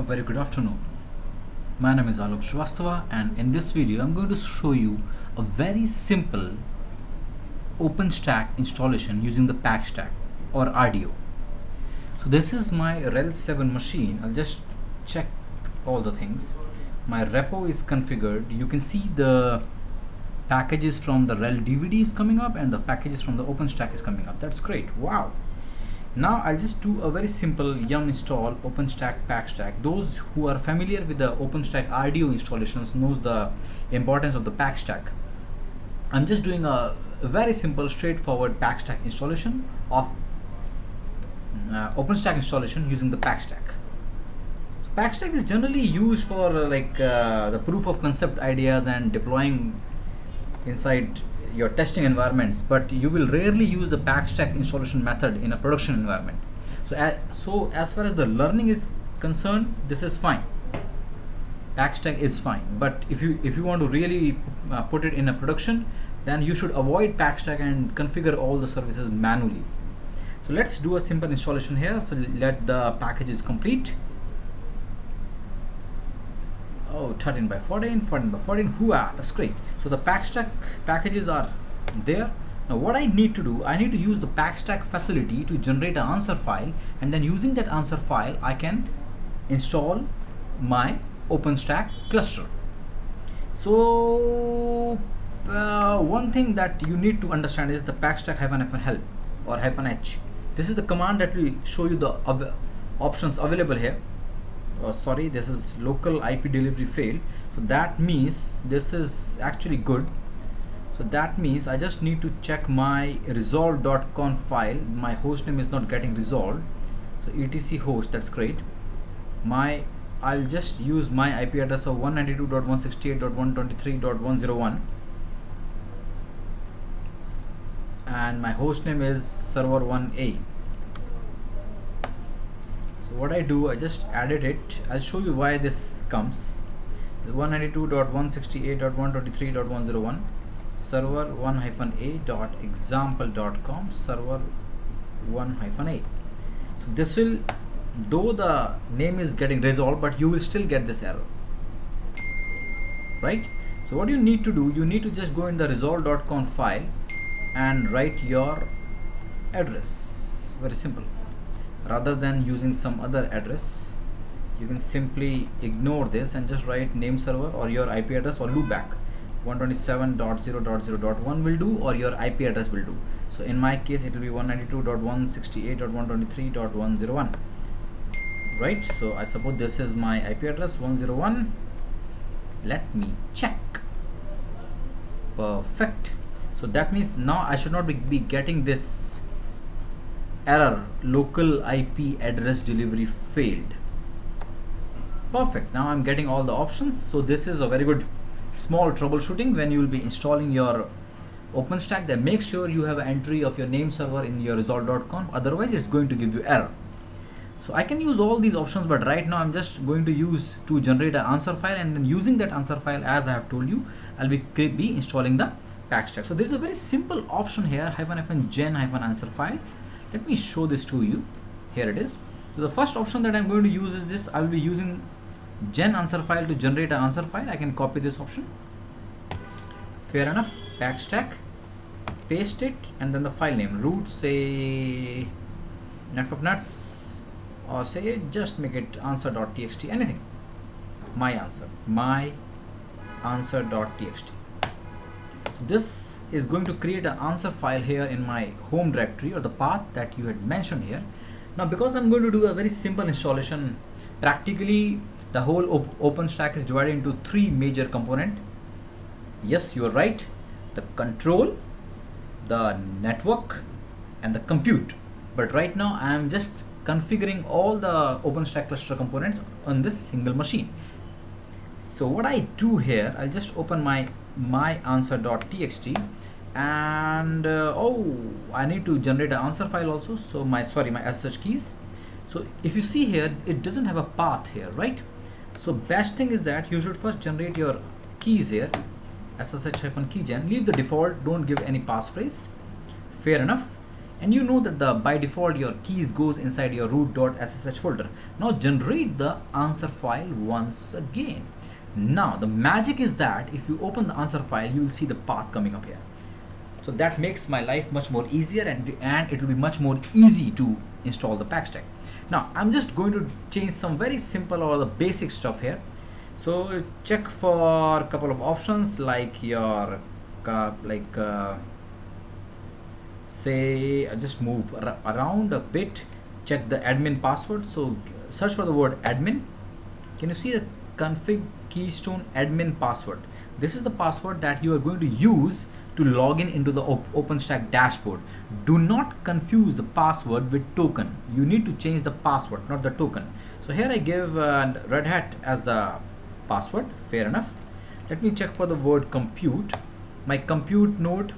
very good afternoon. My name is Alok Shrivastava, and in this video I'm going to show you a very simple OpenStack installation using the packstack or RDO. So this is my RHEL 7 machine. I'll just check all the things. My repo is configured. You can see the packages from the RHEL DVD is coming up and the packages from the OpenStack is coming up. That's great. Wow. Now I'll just do a very simple yum install OpenStack packstack. Those who are familiar with the OpenStack RDO installations knows the importance of the packstack. I'm just doing a very simple straightforward packstack installation of OpenStack installation using the packstack. So packstack is generally used for the proof of concept ideas and deploying inside your testing environments, but you will rarely use the packstack installation method in a production environment. So as far as the learning is concerned, this is fine. Packstack is fine, but if you want to really put it in a production, then you should avoid packstack and configure all the services manually. So let's do a simple installation here. So let the packages complete. Oh, 13 by 14, 14 by 14, hooah, that's great. So the packstack packages are there. Now what I need to do, I need to use the packstack facility to generate an answer file, and then using that answer file I can install my OpenStack cluster. So one thing that you need to understand is the packstack -help or -h. This is the command that will show you the options available here. Sorry, this is local IP delivery failed, so that means this is actually good. So that means I just need to check my resolve.conf file. My host name is not getting resolved, so etc host, that's great. I'll just use my IP address of 192.168.123.101 and my host name is server 1A. What I do, I just added it. I'll show you why this comes. 192.168.123.101 server 1-a.example.com server 1-a. So this will, though the name is getting resolved, but you will still get this error, right? So what you need to do, you need to just go in the resolve.conf file and write your address. Very simple. Rather than using some other address, you can simply ignore this and just write name server or your IP address or loopback. 127.0.0.1 will do, or your IP address will do. So in my case it will be 192.168.123.101, right? So I suppose this is my IP address 101. Let me check. Perfect. So that means now I should not be getting this error, local IP address delivery failed. Perfect. Now I'm getting all the options. So this is a very good small troubleshooting when you will be installing your OpenStack. Then make sure you have an entry of your name server in your resolve.conf, otherwise it's going to give you error. So I can use all these options, but right now I'm just going to use to generate an answer file, and then using that answer file, as I have told you, I'll be installing the packstack. So there's a very simple option here, -gen -answer file. Let me show this to you. Here it is. So the first option that I'm going to use is this. I will be using gen answer file to generate an answer file. I can copy this option. Fair enough. Packstack, paste it, and then the file name, root, say networknuts, or say just make it answer.txt, anything. My answer.txt. This is going to create an answer file here in my home directory, or the path that you had mentioned here. Now because I'm going to do a very simple installation, practically the whole OpenStack is divided into 3 major components. Yes, you are right. The control, the network, and the compute. But right now I am just configuring all the OpenStack cluster components on this single machine. So what I do here, I'll just open my answer.txt, and I need to generate an answer file also. So my SSH keys. So if you see here, it doesn't have a path here, right? So best thing is that you should first generate your keys here, SSH-keygen. Leave the default, don't give any passphrase. Fair enough. and you know that by default your keys goes inside your root.ssh folder. Now generate the answer file once again. Now the magic is that if you open the answer file, you will see the path coming up here. So that makes my life much more easier, and it will be much more easy to install the packstack. Now I'm just going to change some very simple or the basic stuff here. So check for a couple of options like your say I just move around a bit, check the admin password. So search for the word admin. Can you see the config keystone admin password? This is the password that you are going to use to log in into the OpenStack dashboard. Do not confuse the password with token. You need to change the password, not the token. So here I give Red Hat as the password. Fair enough. Let me check for the word compute. My compute node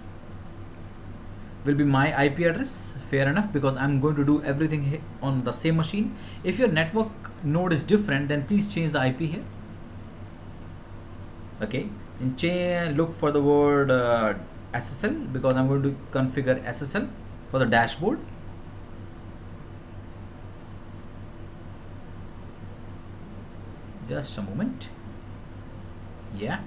will be my IP address. Fair enough, because I'm going to do everything on the same machine. If your network node is different, then please change the IP here. Okay, and look for the word SSL, because I'm going to configure SSL for the dashboard. Just a moment. Yeah,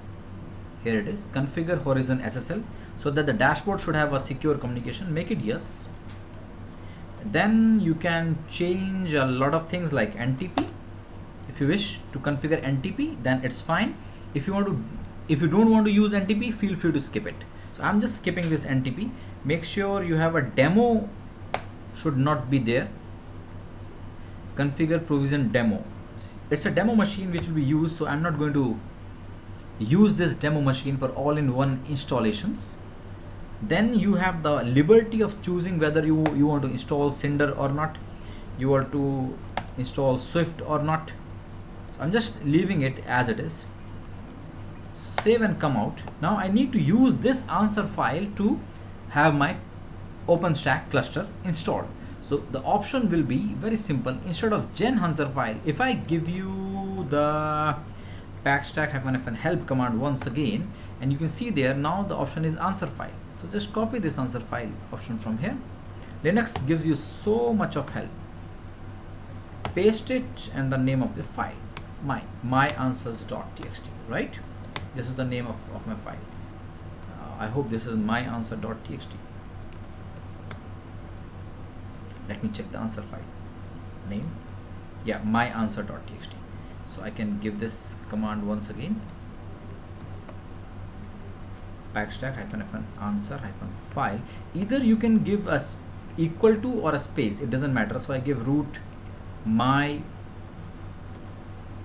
here it is. Configure horizon SSL so that the dashboard should have a secure communication. Make it yes. Then you can change a lot of things like NTP. If you wish to configure NTP, then it's fine. If you don't want to use NTP, feel free to skip it. So I'm just skipping this NTP. Make sure you have a demo, should not be there. Configure provision demo. It's a demo machine which will be used, so I'm not going to use this demo machine for all-in-one installations. Then you have the liberty of choosing whether you want to install Cinder or not, you want to install Swift or not. So I'm just leaving it as it is. Save and come out. Now I need to use this answer file to have my OpenStack cluster installed. So the option will be very simple. Instead of gen answer file, if I give you the packstack-fn help command once again, and you can see there now the option is answer file. So just copy this answer file option from here. Linux gives you so much of help. Paste it and the name of the file, my answers.txt, right? This is the name of my file. I hope this is my answer.txt. Let me check the answer file name. Yeah, my answer.txt. So I can give this command once again. Packstack-fn answer-file. Either you can give a equal to or a space, it doesn't matter. So I give root my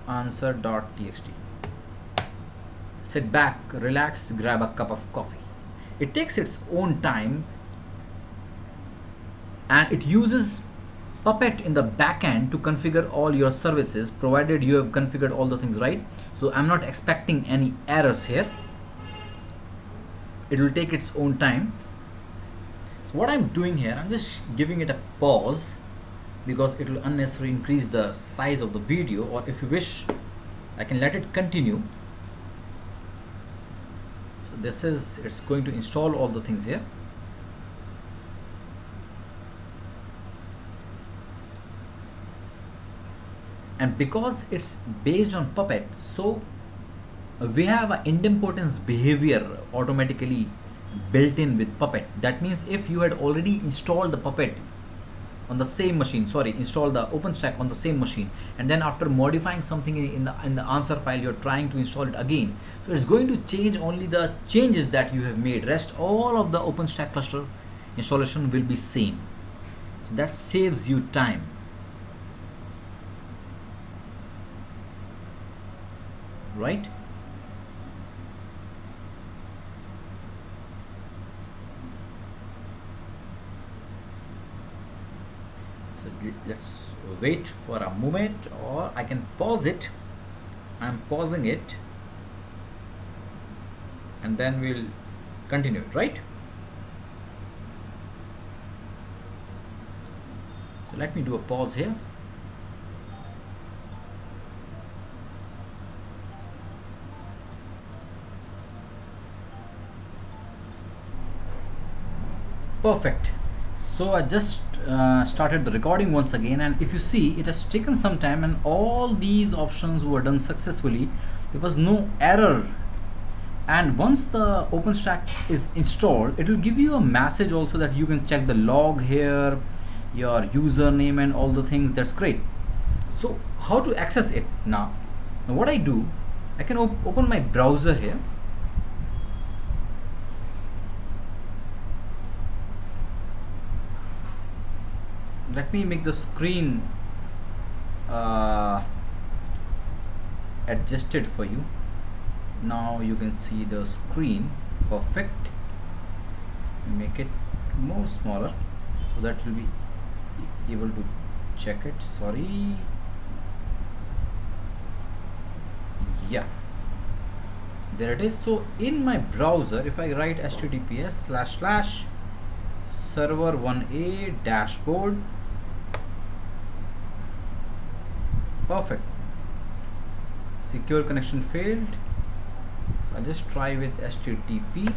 answer.txt. Sit back, relax, grab a cup of coffee. It takes its own time, and it uses Puppet in the backend to configure all your services, provided you have configured all the things right. So I'm not expecting any errors here. It will take its own time. So what I'm doing here, I'm just giving it a pause because it will unnecessarily increase the size of the video, or if you wish, I can let it continue. So this is, it's going to install all the things here. And because it's based on Puppet, so we have an idempotence behavior automatically built in with Puppet. That means if you had already installed the Puppet on the same machine, install the OpenStack on the same machine, and then after modifying something in the answer file, you're trying to install it again, so it's going to change only the changes that you have made. Rest all of the OpenStack cluster installation will be same. So that saves you time. Right? So let's wait for a moment, or I can pause it. I'm pausing it, and then we'll continue it, right? So let me do a pause here. Perfect. So I just started the recording once again, and if you see, it has taken some time and all these options were done successfully. There was no error, and once the OpenStack is installed, it will give you a message also that you can check the log here, your username and all the things. That's great. So how to access it now? Now what I do, I can open my browser here. Let me make the screen adjusted for you. Now you can see the screen. Perfect. Make it more smaller so that you'll be able to check it. Sorry. Yeah, there it is. So in my browser, if I write https://server1a dashboard, perfect, secure connection failed. So I'll just try with http.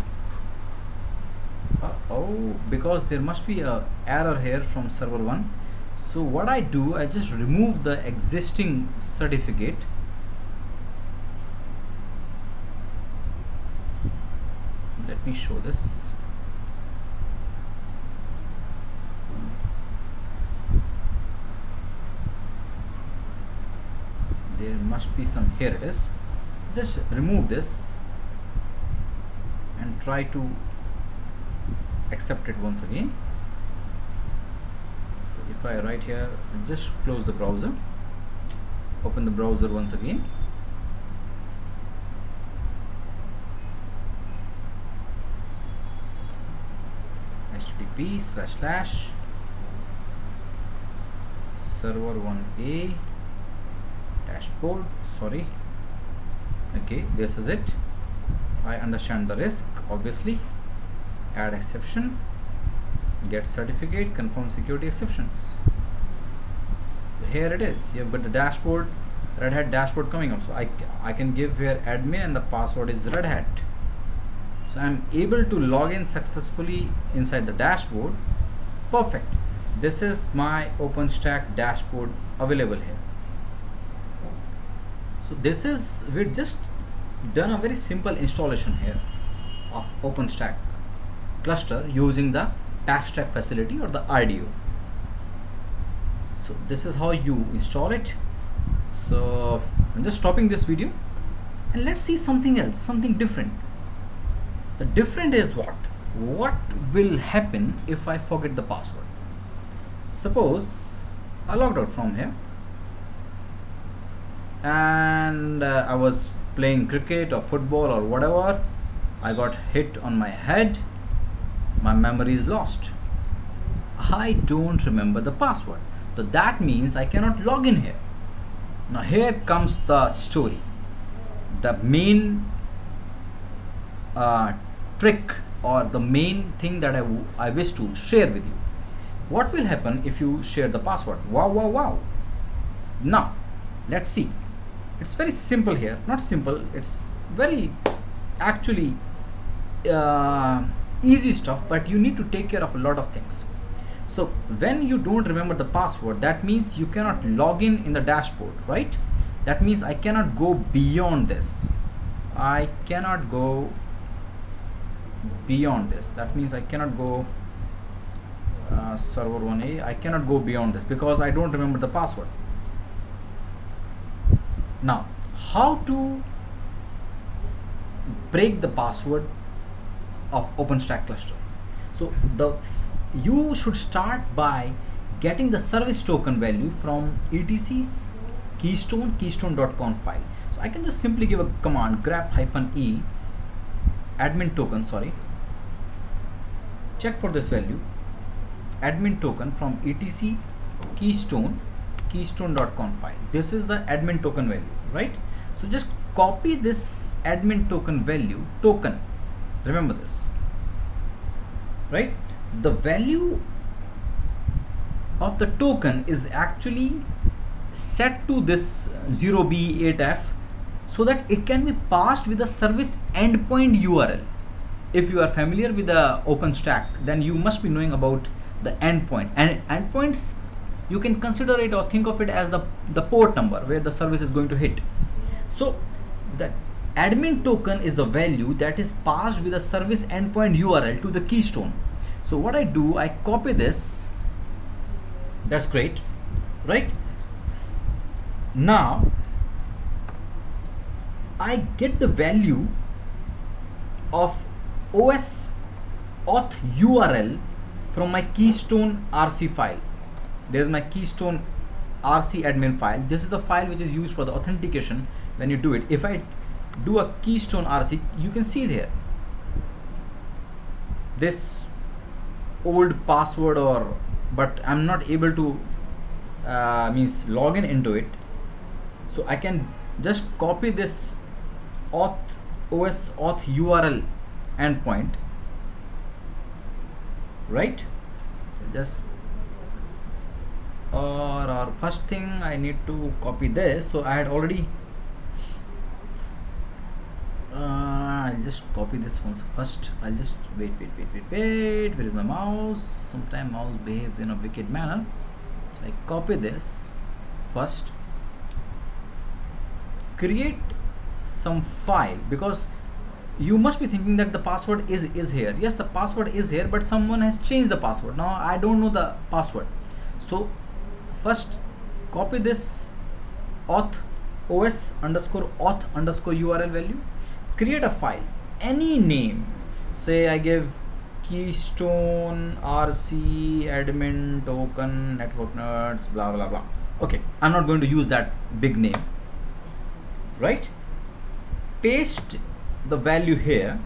Oh, because there must be a error here from server 1. So what I do, I just remove the existing certificate. Let me show this. There must be some, here it is. Just remove this and try to accept it once again. So if I write here, just close the browser, open the browser once again. http://server1a dashboard. Sorry. Okay, this is it. So I understand the risk, obviously. Add exception, get certificate, confirm security exceptions. So here it is. You have got the dashboard, Red Hat dashboard coming up. So I can give here admin and the password is Red Hat. So I'm able to log in successfully inside the dashboard. Perfect. This is my OpenStack dashboard available here. So this is, we've just done a very simple installation here of OpenStack cluster using the packstack facility or the RDO. So this is how you install it. So I'm just stopping this video and let's see something else, something different. The different is what will happen if I forget the password. Suppose I logged out from here and I was playing cricket or football or whatever. I got hit on my head. My memory is lost. I don't remember the password. So that means I cannot log in here. Now here comes the story. The main trick or the main thing that I wish to share with you. What will happen if you share the password? Wow. Now let's see. It's very simple here. Not simple, it's very actually easy stuff, but you need to take care of a lot of things. So when you don't remember the password, that means you cannot log in the dashboard, right? That means I cannot go beyond this. I cannot go beyond this. That means I cannot go server 1a. I cannot go beyond this because I don't remember the password. Now, how to break the password of OpenStack cluster? So you should start by getting the service token value from etc's keystone.conf file. So I can just simply give a command grep-e admin token, check for this value, admin token from etc keystone.conf file. This is the admin token value, right? So just copy this admin token value, remember this, right? The value of the token is actually set to this 0b8f so that it can be passed with a service endpoint URL. If you are familiar with the OpenStack, then you must be knowing about the endpoint, and endpoints, you can consider it or think of it as the port number where the service is going to hit. So the admin token is the value that is passed with the service endpoint URL to the keystone. So what I do, I copy this. That's great, right? Now I get the value of OS auth URL from my keystone RC file. There's my keystone RC admin file. This is the file which is used for the authentication when you do it. If I do a keystone RC, you can see there this old password, but I'm not able to log in into it. So I can just copy this OS auth URL endpoint, right? Just or first thing I need to copy this. So I had already I'll just copy this one first. I'll just wait. Where is my mouse? Sometimes mouse behaves in a wicked manner. So I copy this first, create some file, because you must be thinking that the password is here. Yes, the password is here, but someone has changed the password. Now I don't know the password. So first copy this auth OS underscore auth underscore URL value, create a file, any name. Say I give keystone RC admin token networknuts blah blah blah. Okay, I'm not going to use that big name, right? Paste the value here,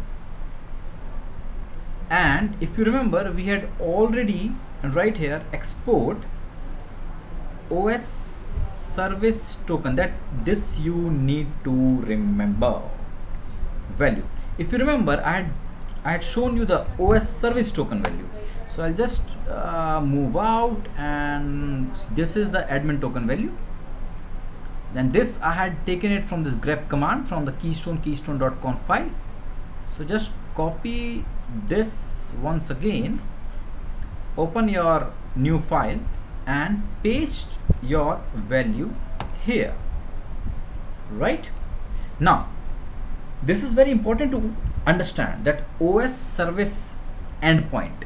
and if you remember, we had already right here export OS service token. That this you need to remember value. If you remember, I had shown you the OS service token value. So I'll just move out, and this is the admin token value. Then this I had taken it from this grep command from the keystone.conf file. So just copy this once again, open your new file and paste your value here, right? Now this is very important to understand, that OS service endpoint,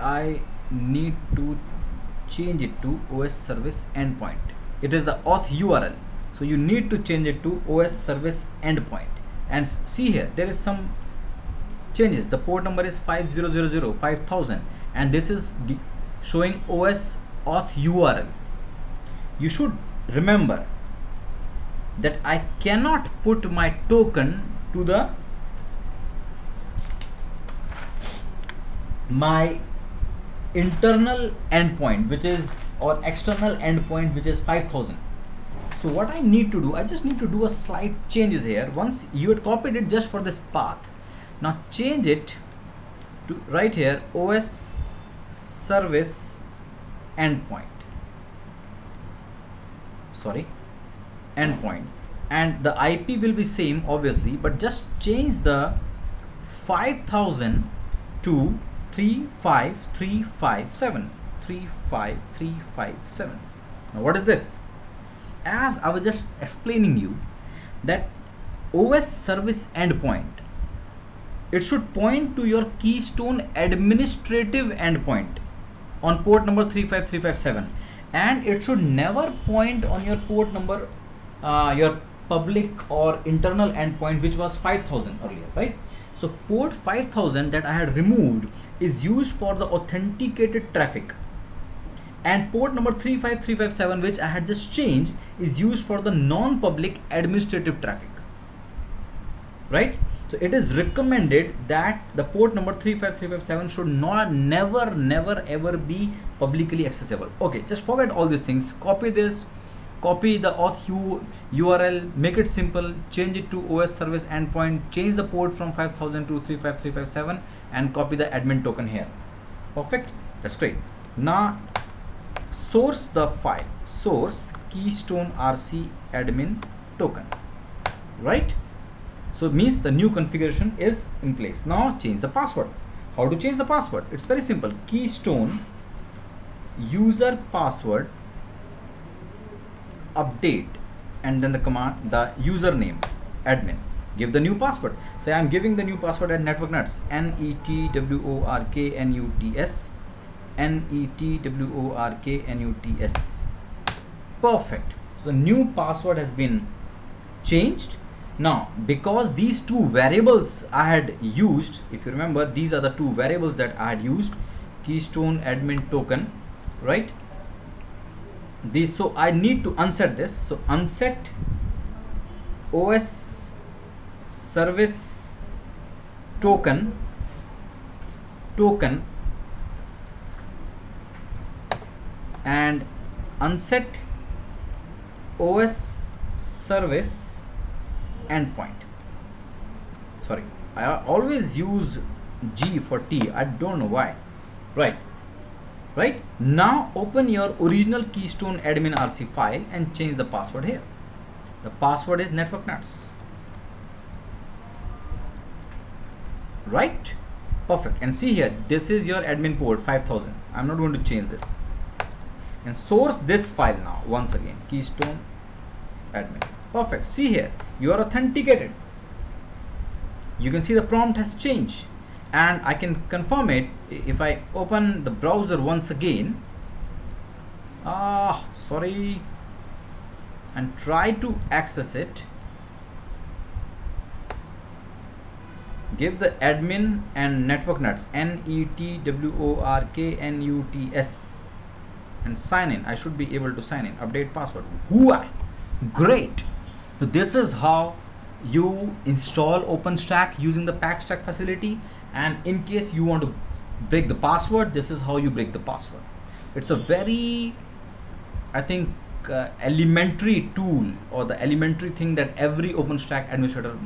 I need to change it to OS service endpoint. It is the auth URL, so you need to change it to OS service endpoint. And see here, there is some changes. The port number is 5000, and this is showing OS auth URL. You should remember that I cannot put my token to my internal endpoint, which is, or external endpoint, which is 5000. So what I need to do, I just need to do a slight changes here. Once you had copied it just for this path, now change it to right here, OS service endpoint, endpoint, and the IP will be same obviously, but just change the 5000 to 35357. Now what is this? As I was just explaining you, that OS service endpoint, it should point to your keystone administrative endpoint on port number 35357, and it should never point on your port number, your public or internal endpoint, which was 5000 earlier, right? So port 5000 that I had removed is used for the authenticated traffic, and port number 35357, which I had just changed, is used for the non-public administrative traffic, right? So it is recommended that the port number 35357 should never ever be publicly accessible. Okay, just forget all these things. Copy this, copy the auth URL, make it simple, change it to OS service endpoint, change the port from 5000 to 35357, and copy the admin token here. Perfect, that's great. Now source the file, source keystone RC admin token, right? So it means the new configuration is in place. Now change the password. How to change the password? It's very simple. Keystone user password update, and then the command, the username admin. Give the new password. Say I'm giving the new password at networknuts, networknuts, networknuts. Perfect. So the new password has been changed. Now because these two variables I had used, if you remember, these are the two variables that I had used, keystone admin token, right? These, so I need to unset this. So unset OS service token and unset OS service endpoint. Sorry, I always use G for T, I don't know why. Right now open your original keystone admin RC file and change the password here. The password is networknuts, right? Perfect. And see here, this is your admin port 5000. I'm not going to change this, and source this file now once again, keystone admin. Perfect. See here, you are authenticated. You can see the prompt has changed, and I can confirm it if I open the browser once again. Sorry, and try to access it. Give the admin and networknuts, networknuts, and sign in. I should be able to sign in. Update password. Hooah! Great. So this is how you install OpenStack using the packstack facility. And in case you want to break the password, this is how you break the password. It's a very, I think, elementary tool, or the elementary thing that every OpenStack administrator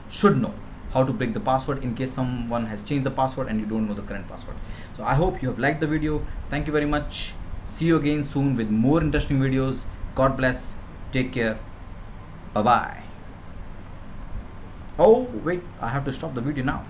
should know, how to break the password in case someone has changed the password and you don't know the current password. So I hope you have liked the video. Thank you very much. See you again soon with more interesting videos. God bless. Take care. Bye bye. Oh wait, I have to stop the video now.